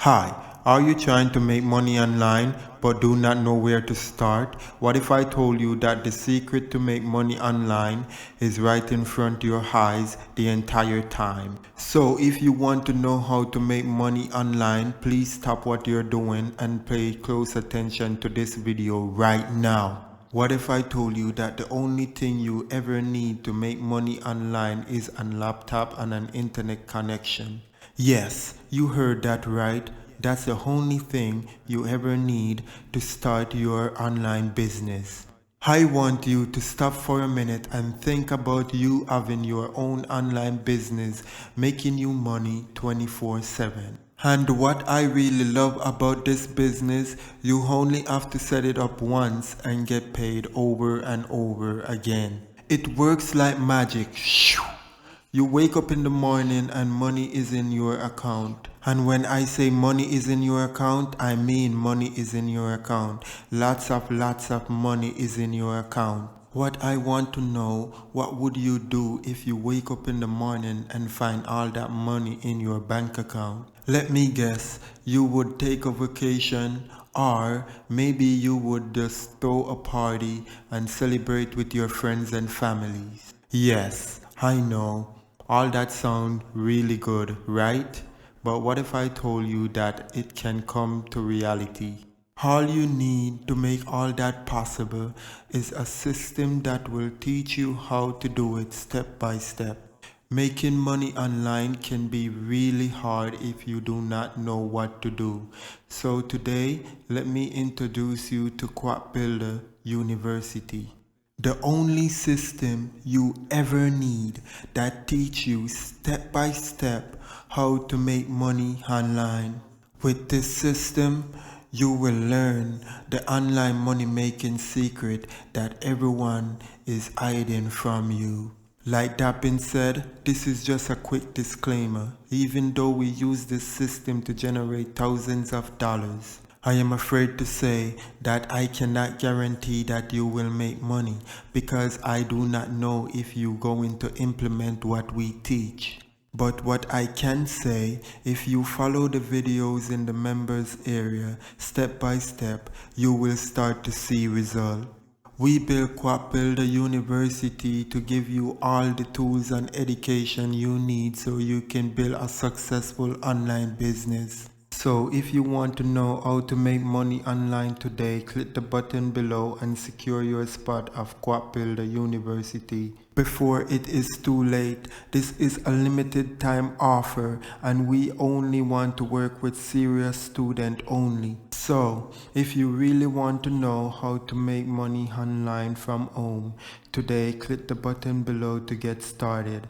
Hi, are you trying to make money online but do not know where to start? What if I told you that the secret to make money online is right in front of your eyes the entire time? So if you want to know how to make money online, please stop what you're doing and pay close attention to this video right now. What if I told you that the only thing you ever need to make money online is a laptop and an internet connection? Yes, you heard that right. That's the only thing you ever need to start your online business. I want you to stop for a minute and think about you having your own online business making you money 24/7. And what I really love about this business, you only have to set it up once and get paid over and over again. It works like magic. Shoo! You wake up in the morning and money is in your account. And when I say money is in your account, I mean money is in your account. Lots of money is in your account. What I want to know, what would you do if you wake up in the morning and find all that money in your bank account? Let me guess, you would take a vacation, or maybe you would just throw a party and celebrate with your friends and families. Yes, I know. All that sound really good, right? But what if I told you that it can come to reality? All you need to make all that possible is a system that will teach you how to do it step by step. Making money online can be really hard if you do not know what to do. So today, let me introduce you to Quack University. The only system you ever need that teach you step by step how to make money online. With this system, you will learn the online money making secret that everyone is hiding from you. Like that being said, this is just a quick disclaimer. Even though we use this system to generate thousands of dollars, I am afraid to say that I cannot guarantee that you will make money because I do not know if you are going to implement what we teach. But what I can say, if you follow the videos in the members area step by step, you will start to see results. We built Quack University to give you all the tools and education you need so you can build a successful online business. So if you want to know how to make money online today, click the button below and secure your spot of Quack University before it is too late. This is a limited time offer and we only want to work with serious students only. So if you really want to know how to make money online from home, today click the button below to get started.